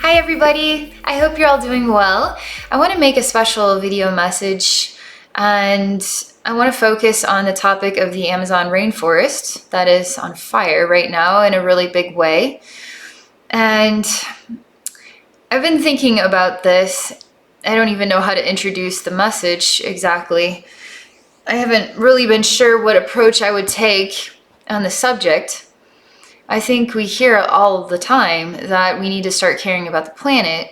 Hi everybody, I hope you're all doing well. I want to make a special video message and I want to focus on the topic of the Amazon rainforest that is on fire right now in a really big way. And I've been thinking about this. I don't even know how to introduce the message exactly. I haven't really been sure what approach I would take on the subject. I think we hear all the time that we need to start caring about the planet,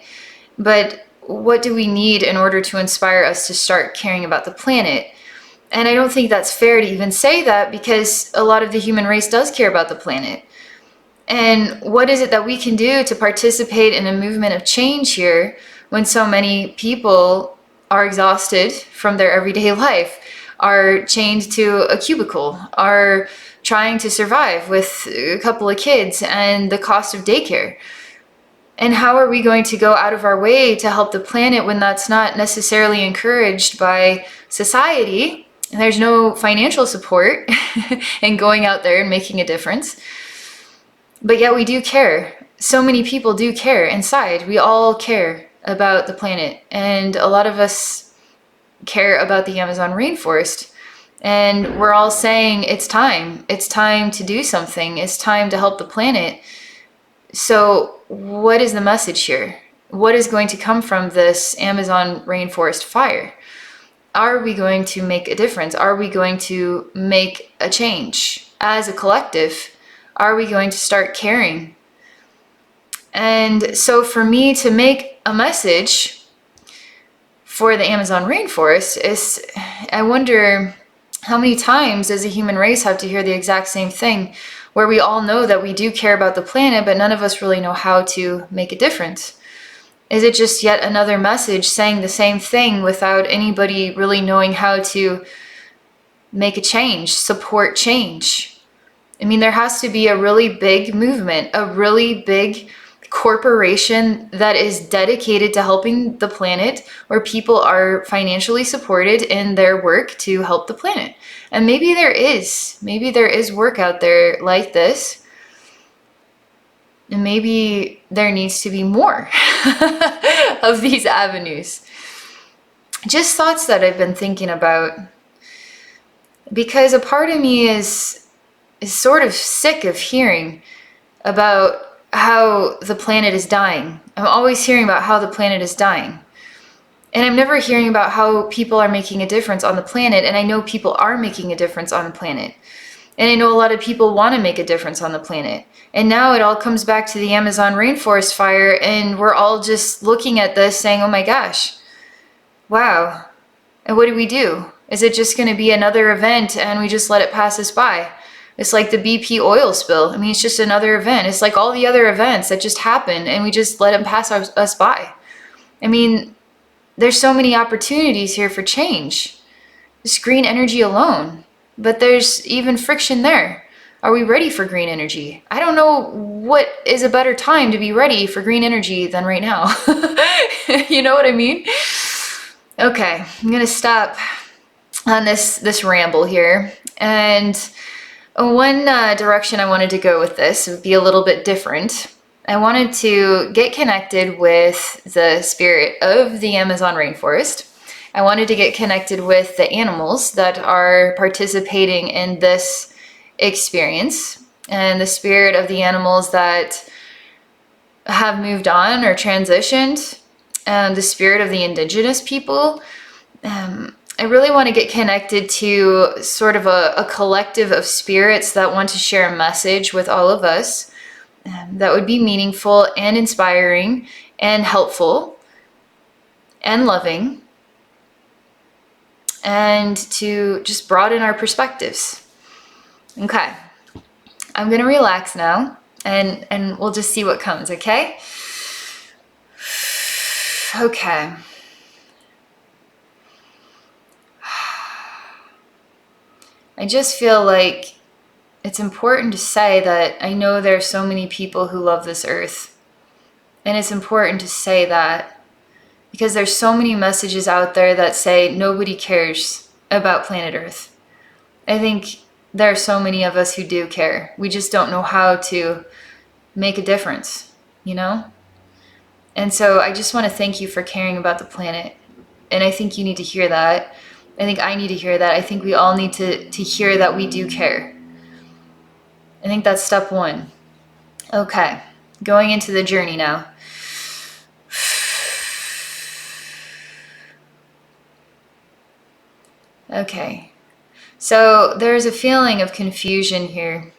but what do we need in order to inspire us to start caring about the planet? And I don't think that's fair to even say that because a lot of the human race does care about the planet. And what is it that we can do to participate in a movement of change here when so many people are exhausted from their everyday life, are chained to a cubicle, are trying to survive with a couple of kids and the cost of daycare? And how are we going to go out of our way to help the planet when that's not necessarily encouraged by society? And there's no financial support in going out there and making a difference. But yet we do care. So many people do care inside. We all care about the planet. And a lot of us care about the Amazon rainforest. And we're all saying it's time. It's time to do something. It's time to help the planet. So what is the message here? What is going to come from this Amazon rainforest fire? Are we going to make a difference? Are we going to make a change as a collective? Are we going to start caring? And so for me to make a message for the Amazon rainforest is, I wonder how many times does a human race have to hear the exact same thing, where we all know that we do care about the planet, but none of us really know how to make a difference? Is it just yet another message saying the same thing without anybody really knowing how to make a change, support change? I mean, there has to be a really big movement, a really big corporation that is dedicated to helping the planet, where people are financially supported in their work to help the planet. And maybe there is work out there like this. And maybe there needs to be more of these avenues. Just thoughts that I've been thinking about. Because a part of me is sort of sick of hearing about how the planet is dying. I'm always hearing about how the planet is dying. And I'm never hearing about how people are making a difference on the planet. And I know people are making a difference on the planet. And I know a lot of people want to make a difference on the planet. And now it all comes back to the Amazon rainforest fire. And we're all just looking at this saying, oh my gosh, wow. And what do we do? Is it just going to be another event and we just let it pass us by? It's like the BP oil spill. I mean, it's just another event. It's like all the other events that just happen and we just let them pass us by. I mean, there's so many opportunities here for change. Just green energy alone. But there's even friction there. Are we ready for green energy? I don't know what is a better time to be ready for green energy than right now. You know what I mean? Okay, I'm gonna stop on this ramble here. And one direction I wanted to go with this would be a little bit different. I wanted to get connected with the spirit of the Amazon rainforest. I wanted to get connected with the animals that are participating in this experience and the spirit of the animals that have moved on or transitioned, and the spirit of the indigenous people. I really want to get connected to sort of a collective of spirits that want to share a message with all of us that would be meaningful and inspiring and helpful and loving, and to just broaden our perspectives. Okay, I'm gonna relax now and we'll just see what comes, okay? Okay. I just feel like it's important to say that I know there are so many people who love this earth. And it's important to say that because there's so many messages out there that say nobody cares about planet Earth. I think there are so many of us who do care. We just don't know how to make a difference, you know? And so I just want to thank you for caring about the planet. And I think you need to hear that. I think I need to hear that. I think we all need to hear that we do care. I think that's step one. Okay, going into the journey now. Okay, so there's a feeling of confusion here.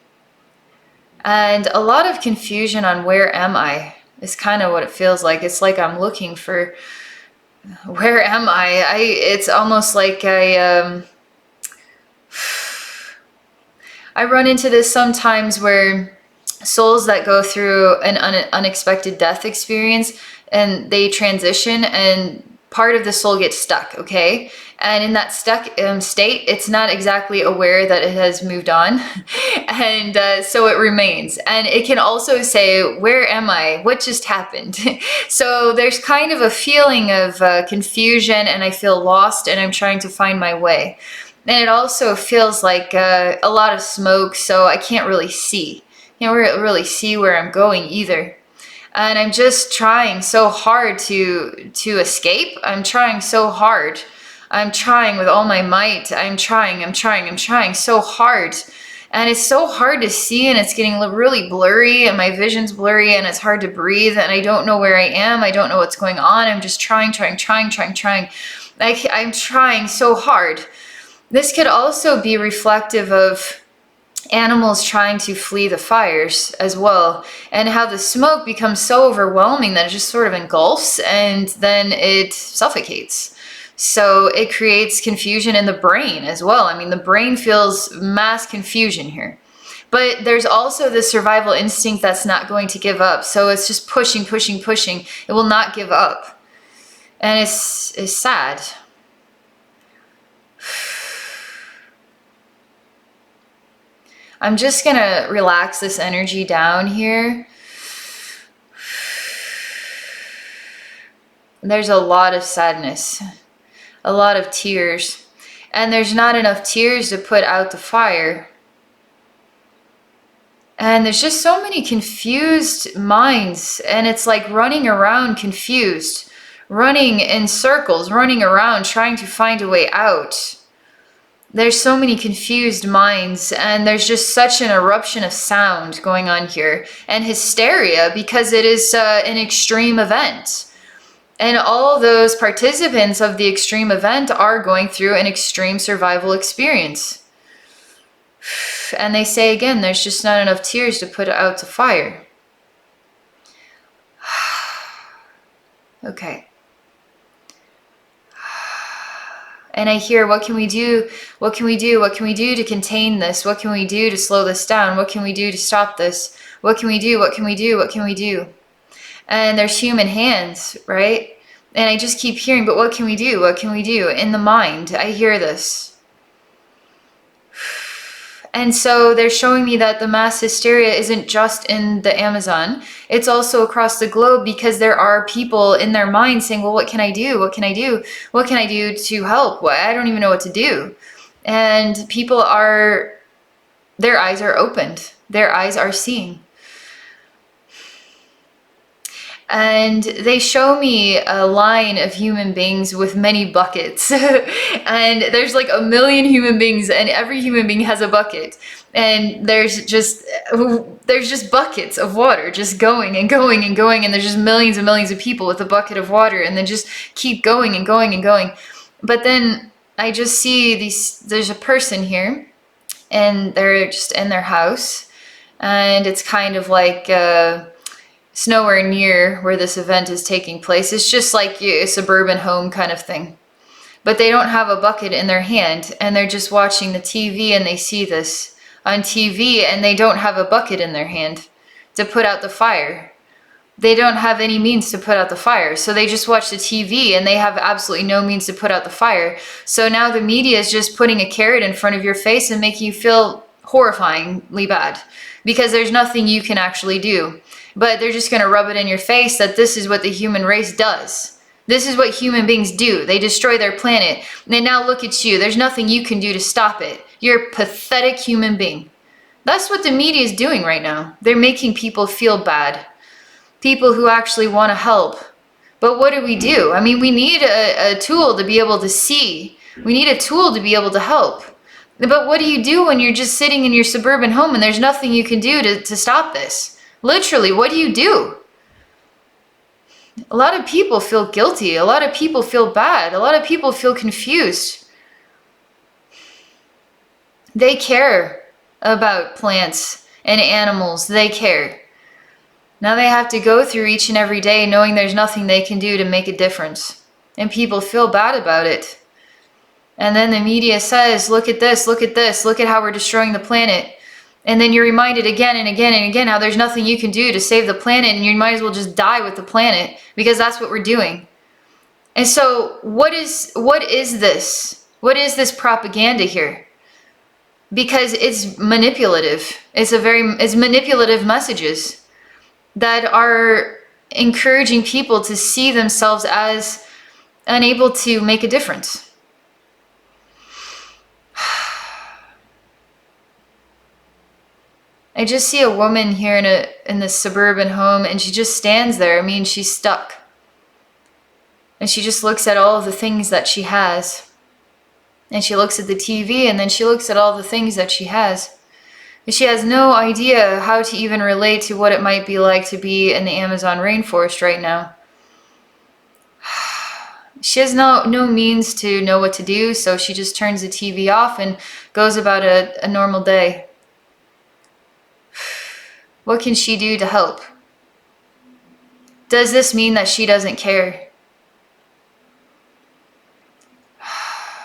And a lot of confusion on where am I is kind of what it feels like. It's like I'm looking for, where am I? It's almost like I run into this sometimes where souls that go through an unexpected death experience and they transition and part of the soul gets stuck, okay? And in that stuck state, it's not exactly aware that it has moved on. And so it remains. And it can also say, where am I? What just happened? So there's kind of a feeling of confusion, and I feel lost, and I'm trying to find my way. And it also feels like a lot of smoke, so I can't really see. Can't really see where I'm going either. And I'm just trying so hard to escape. I'm trying so hard. I'm trying with all my might. I'm trying so hard. And it's so hard to see, and it's getting really blurry, and my vision's blurry, and it's hard to breathe, and I don't know where I am. I don't know what's going on. I'm just trying. I'm trying so hard. This could also be reflective of animals trying to flee the fires as well, and how the smoke becomes so overwhelming that it just sort of engulfs and then it suffocates. So it creates confusion in the brain as well. I mean, the brain feels mass confusion here. But there's also the survival instinct that's not going to give up. So it's just pushing. It will not give up. And it's sad. I'm just going to relax this energy down here. There's a lot of sadness, a lot of tears, and there's not enough tears to put out the fire. And there's just so many confused minds, and it's like running around confused, running in circles, running around trying to find a way out. There's so many confused minds, and there's just such an eruption of sound going on here, and hysteria, because it is an extreme event. And all those participants of the extreme event are going through an extreme survival experience. And they say again, there's just not enough tears to put out the fire. Okay. And I hear, what can we do? What can we do? What can we do to contain this? What can we do to slow this down? What can we do to stop this? What can we do? What can we do? What can we do? And there's human hands, right? And I just keep hearing, but what can we do? What can we do? In the mind, I hear this. And so they're showing me that the mass hysteria isn't just in the Amazon. It's also across the globe, because there are people in their mind saying, well, what can I do? What can I do? What can I do to help? Well, I don't even know what to do. And people their eyes are opened. Their eyes are seeing. And they show me a line of human beings with many buckets. And there's like 1 million human beings, and every human being has a bucket. And there's just buckets of water just going and going and going. And there's just millions and millions of people with a bucket of water, and then just keep going and going and going. But then I just see there's a person here, and they're just in their house. And it's kind of like, it's nowhere near where this event is taking place. It's just like a suburban home kind of thing. But they don't have a bucket in their hand, and they're just watching the TV, and they see this on TV, and they don't have a bucket in their hand to put out the fire. They don't have any means to put out the fire. So they just watch the TV, and they have absolutely no means to put out the fire. So now the media is just putting a carrot in front of your face and making you feel horrifyingly bad, because there's nothing you can actually do. But they're just going to rub it in your face that this is what the human race does. This is what human beings do. They destroy their planet. And now look at you. There's nothing you can do to stop it. You're a pathetic human being. That's what the media is doing right now. They're making people feel bad. People who actually want to help But what do? I mean, we need a tool to be able to see. We need a tool to be able to help. But what do you do when you're just sitting in your suburban home and there's nothing you can do to stop this? Literally, what do you do? A lot of people feel guilty. A lot of people feel bad. A lot of people feel confused. They care about plants and animals. They care. Now they have to go through each and every day knowing there's nothing they can do to make a difference. And people feel bad about it. And then the media says, look at this, look at this, look at how we're destroying the planet. And then you're reminded again and again and again how there's nothing you can do to save the planet, and you might as well just die with the planet, because that's what we're doing. And so what is this? What is this propaganda here? Because it's manipulative. It's manipulative messages that are encouraging people to see themselves as unable to make a difference. I just see a woman here in this suburban home, and she just stands there. I mean, she's stuck. And she just looks at all of the things that she has. And she looks at the TV, and then she looks at all the things that she has. And she has no idea how to even relate to what it might be like to be in the Amazon rainforest right now. She has no means to know what to do, so she just turns the TV off and goes about a normal day. What can she do to help? Does this mean that she doesn't care?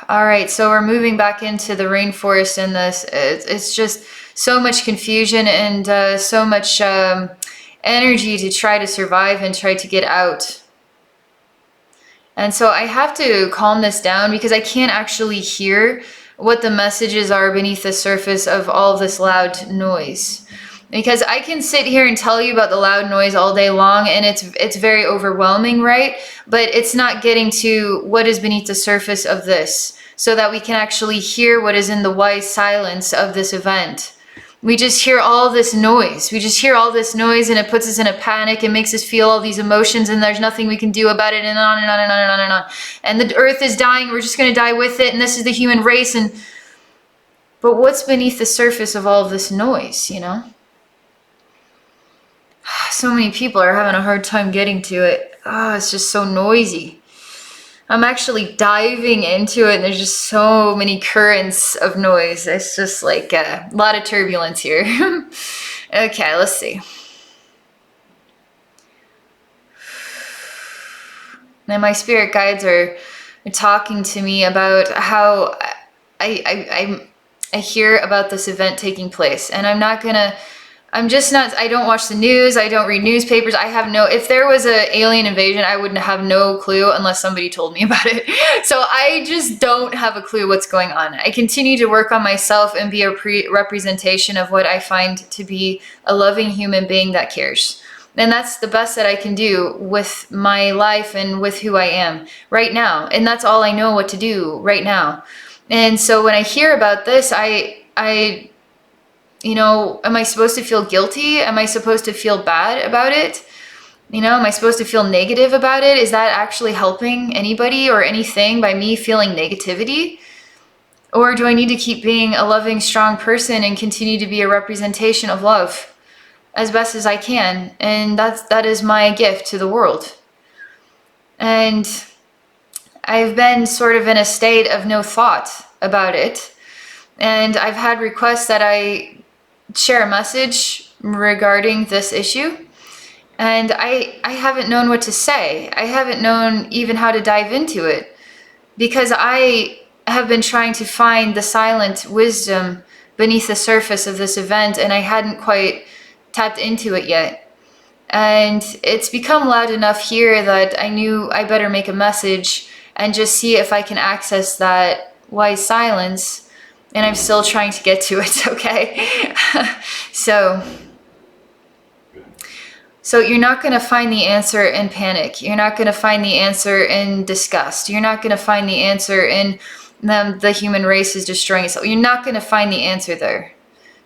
All right, so we're moving back into the rainforest in this. It's just so much confusion and so much energy to try to survive and try to get out. And so I have to calm this down because I can't actually hear what the messages are beneath the surface of all this loud noise. Because I can sit here and tell you about the loud noise all day long, and it's very overwhelming, right? But it's not getting to what is beneath the surface of this, so that we can actually hear what is in the wise silence of this event. We just hear all this noise. We just hear all this noise, and it puts us in a panic and makes us feel all these emotions, and there's nothing we can do about it, and on and on and on and on and on. And the earth is dying, we're just going to die with it, and this is the human race. But what's beneath the surface of all of this noise, you know? So many people are having a hard time getting to it. It's just so noisy. I'm actually diving into it, and there's just so many currents of noise. It's just like a lot of turbulence here. Okay, let's see. Now my spirit guides are talking to me about how I hear about this event taking place, and I don't watch the news. I don't read newspapers. If there was an alien invasion, I wouldn't have no clue unless somebody told me about it. So I just don't have a clue what's going on. I continue to work on myself and be a representation of what I find to be a loving human being that cares. And that's the best that I can do with my life and with who I am right now. And that's all I know what to do right now. And so when I hear about this, am I supposed to feel guilty? Am I supposed to feel bad about it? Am I supposed to feel negative about it? Is that actually helping anybody or anything by me feeling negativity? Or do I need to keep being a loving, strong person and continue to be a representation of love as best as I can? And that is my gift to the world. And I've been sort of in a state of no thought about it. And I've had requests that I share a message regarding this issue, and I haven't known what to say. I haven't known even how to dive into it, because I have been trying to find the silent wisdom beneath the surface of this event, and I hadn't quite tapped into it yet. And it's become loud enough here that I knew I better make a message and just see if I can access that wise silence. And I'm still trying to get to it, okay? So you're not going to find the answer in panic. You're not going to find the answer in disgust. You're not going to find the answer in the human race is destroying itself. You're not going to find the answer there.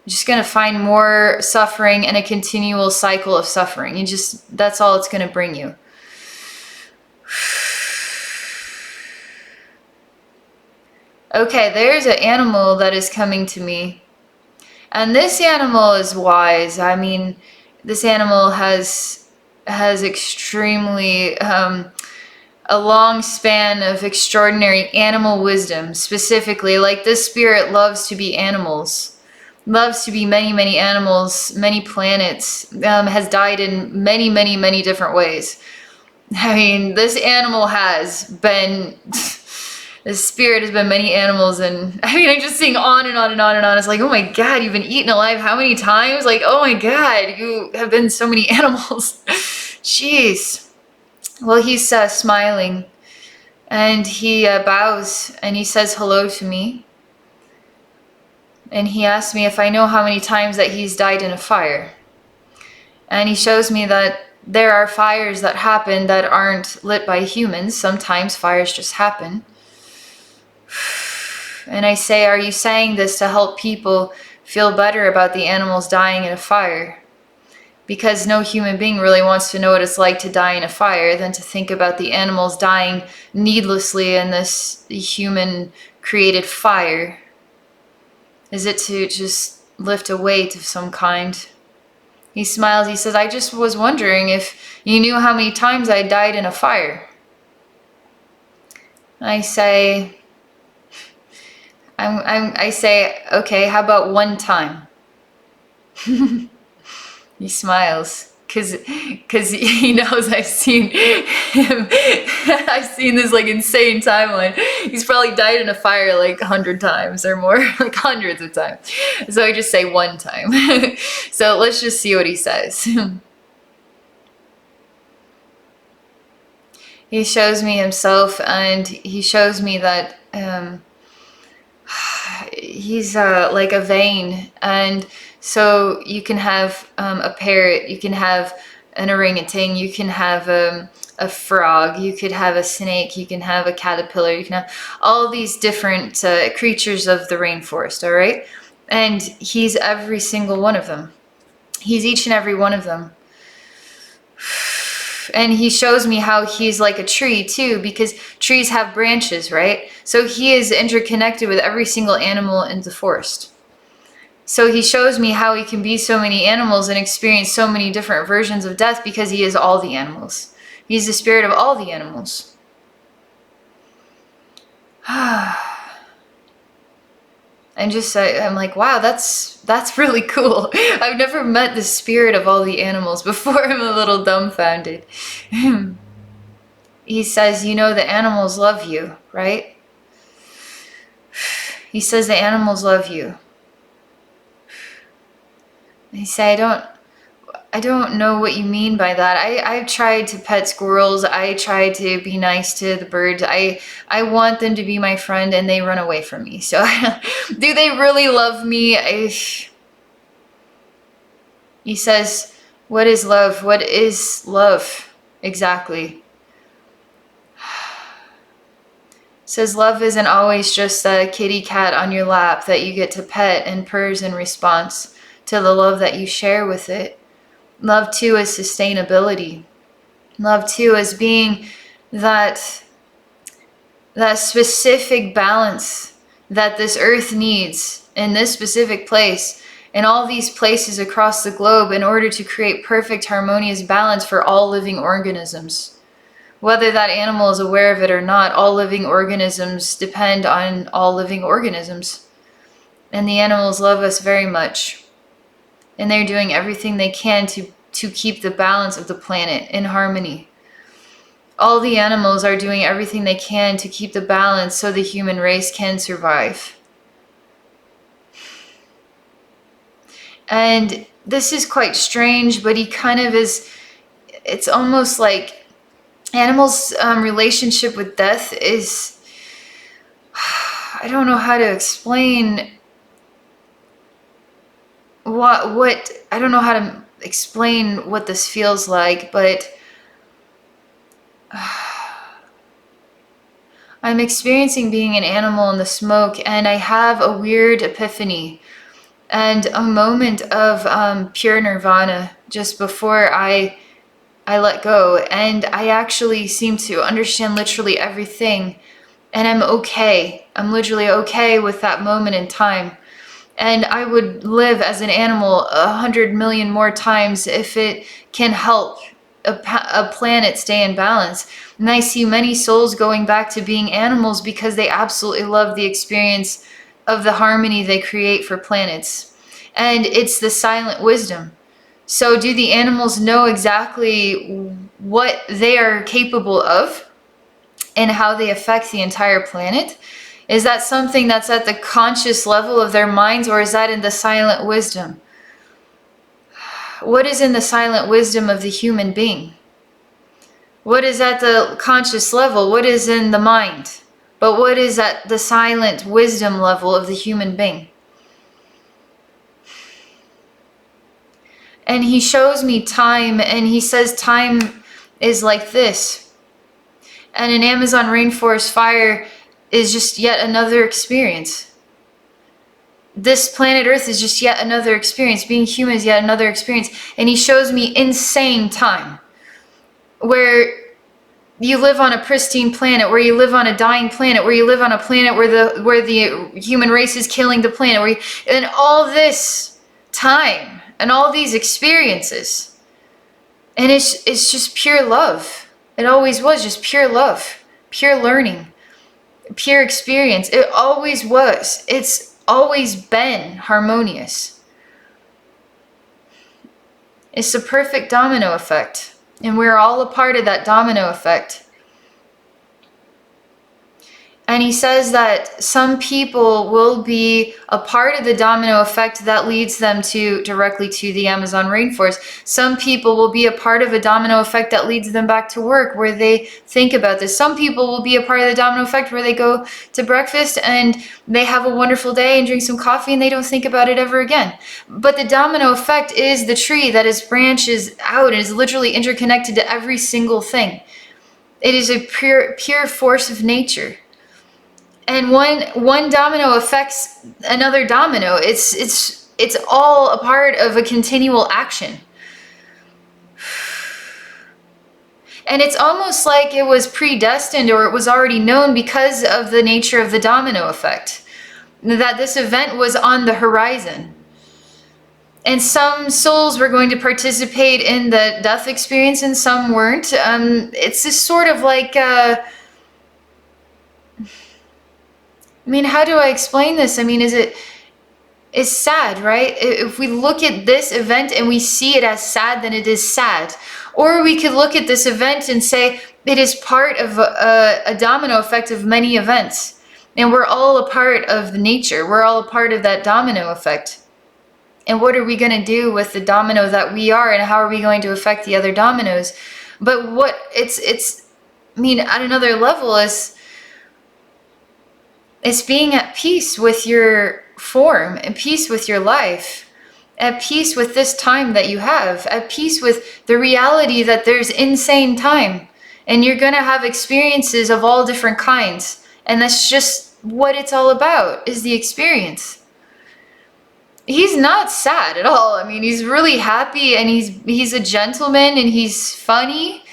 You're just going to find more suffering and a continual cycle of suffering. That's all it's going to bring you. Okay, there's an animal that is coming to me. And this animal is wise. I mean, this animal has extremely a long span of extraordinary animal wisdom. Specifically, like this spirit loves to be animals, loves to be many, many animals, many planets. Has died in many, many, many different ways. I mean, this animal has been. This spirit has been many animals, and I mean, I'm just seeing on and on and on and on. It's like, oh my God, you've been eaten alive how many times? Like, oh my God, you have been so many animals. Jeez. Well, he's smiling, and he bows, and he says hello to me. And he asks me if I know how many times that he's died in a fire. And he shows me that there are fires that happen that aren't lit by humans. Sometimes fires just happen. And I say, are you saying this to help people feel better about the animals dying in a fire? Because no human being really wants to know what it's like to die in a fire than to think about the animals dying needlessly in this human created fire. Is it to just lift a weight of some kind? He smiles. He says, I just was wondering if you knew how many times I died in a fire. I say, I say, okay, how about one time? He smiles, cause he knows I've seen him. I've seen this like insane timeline. He's probably died in a fire like 100 times or more, like hundreds of times. So I just say one time. So let's just see what he says. He shows me himself, and he shows me that he's like a vein, and so you can have a parrot, you can have an orangutan, you can have a frog, you could have a snake, you can have a caterpillar, you can have all these different creatures of the rainforest, all right? And he's every single one of them. He's each and every one of them. And he shows me how he's like a tree too, because trees have branches, right? So he is interconnected with every single animal in the forest. So he shows me how he can be so many animals and experience so many different versions of death, because he is all the animals. He's the spirit of all the animals. And just I'm like, wow, that's really cool. I've never met the spirit of all the animals before. I'm a little dumbfounded. He says, you know, the animals love you, right? He says the animals love you. He said, I don't know what you mean by that. I've tried to pet squirrels. I try to be nice to the birds. I want them to be my friend, and they run away from me. So do they really love me? He says, what is love? What is love exactly? Says love isn't always just a kitty cat on your lap that you get to pet and purrs in response to the love that you share with it. Love too is sustainability. Love too is being that specific balance that this earth needs in this specific place, in all these places across the globe, in order to create perfect harmonious balance for all living organisms. Whether that animal is aware of it or not, all living organisms depend on all living organisms. And the animals love us very much. And they're doing everything they can to keep the balance of the planet in harmony. All the animals are doing everything they can to keep the balance so the human race can survive. And this is quite strange, but he kind of is, it's almost like animals' relationship with death is, I don't know how to explain what I don't know how to explain what this feels like, but I'm experiencing being an animal in the smoke, and I have a weird epiphany and a moment of pure nirvana just before I I let go, and I actually seem to understand literally everything, and I'm okay. I'm literally okay with that moment in time. And I would live as an animal 100 million more times if it can help a planet stay in balance. And I see many souls going back to being animals because they absolutely love the experience of the harmony they create for planets. And it's the silent wisdom. So, do the animals know exactly what they are capable of and how they affect the entire planet? Is that something that's at the conscious level of their minds, or is that in the silent wisdom? What is in the silent wisdom of the human being? What is at the conscious level? What is in the mind? But what is at the silent wisdom level of the human being? And he shows me time, and he says time is like this. And an Amazon rainforest fire is just yet another experience. This planet Earth is just yet another experience. Being human is yet another experience. And he shows me insane time, where you live on a pristine planet, where you live on a dying planet, where you live on a planet where the human race is killing the planet, and all this time and all these experiences. And it's just pure love. It always was just pure love, pure learning, pure experience. It always was. It's always been harmonious. It's the perfect domino effect, and we're all a part of that domino effect. And he says that some people will be a part of the domino effect that leads them directly to the Amazon rainforest. Some people will be a part of a domino effect that leads them back to work, where they think about this. Some people will be a part of the domino effect where they go to breakfast and they have a wonderful day and drink some coffee and they don't think about it ever again. But the domino effect is the tree that is branches out and is literally interconnected to every single thing. It is a pure force of nature. And one domino affects another domino. It's all a part of a continual action. And it's almost like it was predestined, or it was already known because of the nature of the domino effect, that this event was on the horizon. And some souls were going to participate in the death experience and some weren't. It's this sort of like... how do I explain this? It's sad, right? If we look at this event and we see it as sad, then it is sad. Or we could look at this event and say it is part of a domino effect of many events. And we're all a part of nature. We're all a part of that domino effect. And what are we going to do with the domino that we are, and how are we going to affect the other dominoes? But what it's at another level is... it's being at peace with your form, at peace with your life, at peace with this time that you have, at peace with the reality that there's insane time. And you're going to have experiences of all different kinds. And that's just what it's all about, is the experience. He's not sad at all. He's really happy, and he's a gentleman, and he's funny,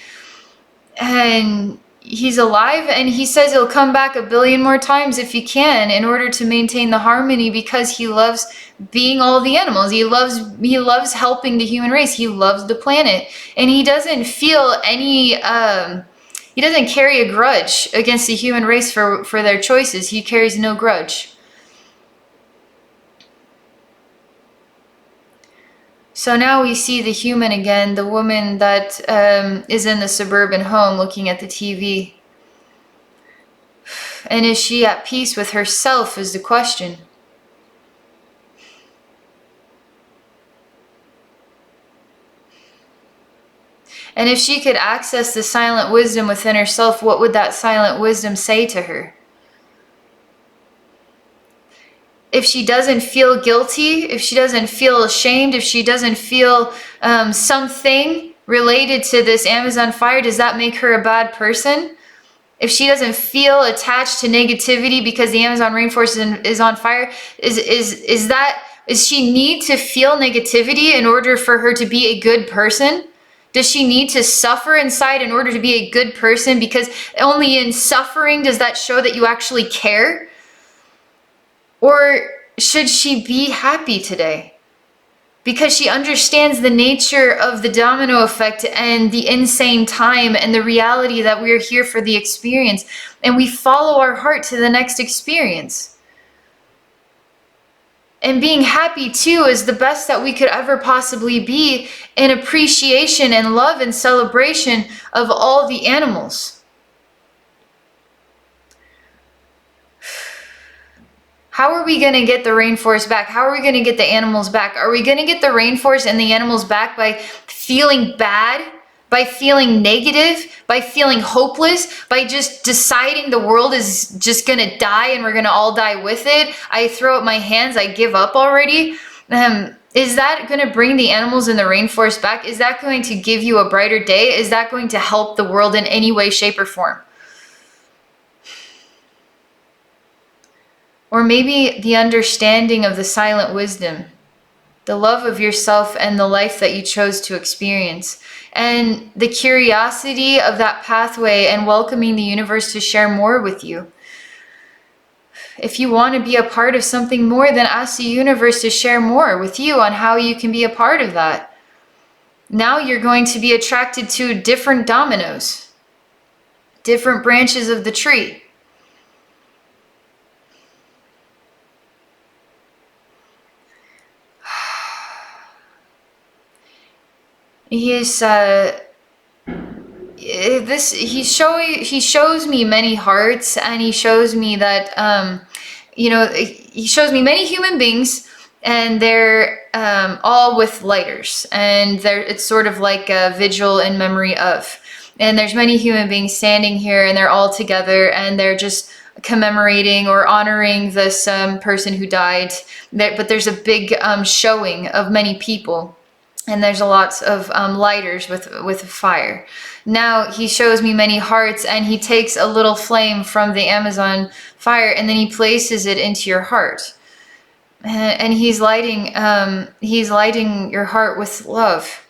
and he's alive, and he says he'll come back 1 billion more times if he can, in order to maintain the harmony, because he loves being all the animals. He loves helping the human race. He loves the planet, and he doesn't feel any he doesn't carry a grudge against the human race for their choices. He carries no grudge. So now we see the human again, the woman that is in the suburban home looking at the TV. And is she at peace with herself is the question. And if she could access the silent wisdom within herself, what would that silent wisdom say to her? If she doesn't feel guilty, if she doesn't feel ashamed, if she doesn't feel something related to this Amazon fire, does that make her a bad person? If she doesn't feel attached to negativity because the Amazon rainforest is on fire, is she need to feel negativity in order for her to be a good person? Does she need to suffer inside in order to be a good person? Because only in suffering does that show that you actually care? Or should she be happy today? Because she understands the nature of the domino effect and the insane time and the reality that we're here for the experience, and we follow our heart to the next experience. And being happy too is the best that we could ever possibly be, in appreciation and love and celebration of all the animals. How are we going to get the rainforest back? How are we going to get the animals back? Are we going to get the rainforest and the animals back by feeling bad, by feeling negative, by feeling hopeless, by just deciding the world is just going to die and we're going to all die with it? I throw up my hands, I give up already. Is that going to bring the animals in the rainforest back? Is that going to give you a brighter day? Is that going to help the world in any way, shape, or form? Or maybe the understanding of the silent wisdom, the love of yourself and the life that you chose to experience, and the curiosity of that pathway and welcoming the universe to share more with you. If you want to be a part of something more, then ask the universe to share more with you on how you can be a part of that. Now you're going to be attracted to different dominoes, different branches of the tree. He shows me many hearts, and he shows me that he shows me many human beings, and they're all with lighters, and it's sort of like a vigil in memory of. And there's many human beings standing here, and they're all together, and they're just commemorating or honoring this person who died. But there's a big showing of many people. And there's a lots of lighters with fire. Now he shows me many hearts, and he takes a little flame from the Amazon fire, and then he places it into your heart. And he's lighting your heart with love.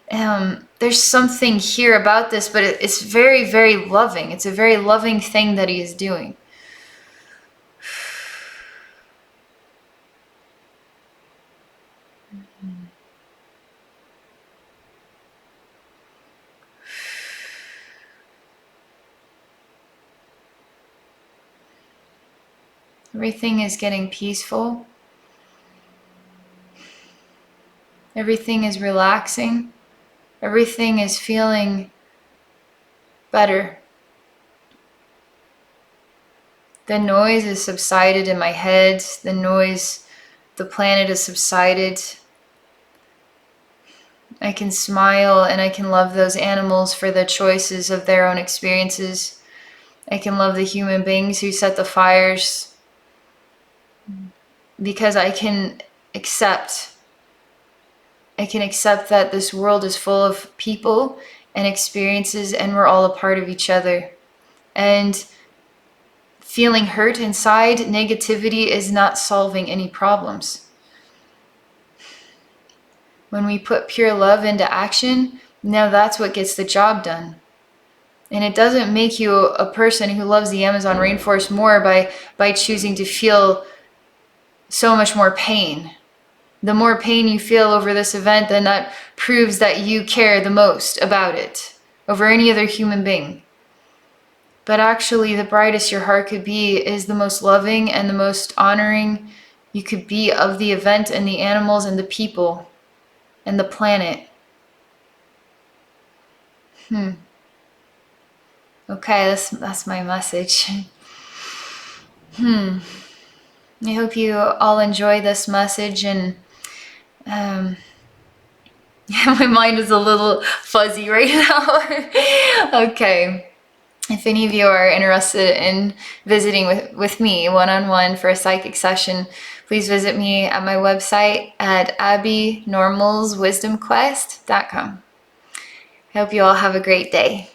There's something here about this, but it's very, very loving. It's a very loving thing that he is doing. Everything is getting peaceful. Everything is relaxing. Everything is feeling better. The noise is subsided in my head. The planet has subsided. I can smile, and I can love those animals for the choices of their own experiences. I can love the human beings who set the fires, because I can accept that this world is full of people and experiences, and we're all a part of each other. And feeling hurt inside, negativity is not solving any problems. When we put pure love into action, now that's what gets the job done. And it doesn't make you a person who loves the Amazon rainforest more by choosing to feel so much more pain. The more pain you feel over this event, then that proves that you care the most about it over any other human being. But actually, the brightest your heart could be is the most loving and the most honoring you could be of the event and the animals and the people and the planet. Okay, that's my message. I hope you all enjoy this message, and my mind is a little fuzzy right now. Okay. If any of you are interested in visiting with me one-on-one for a psychic session, please visit me at my website at abbeynormalswisdomquest.com. I hope you all have a great day.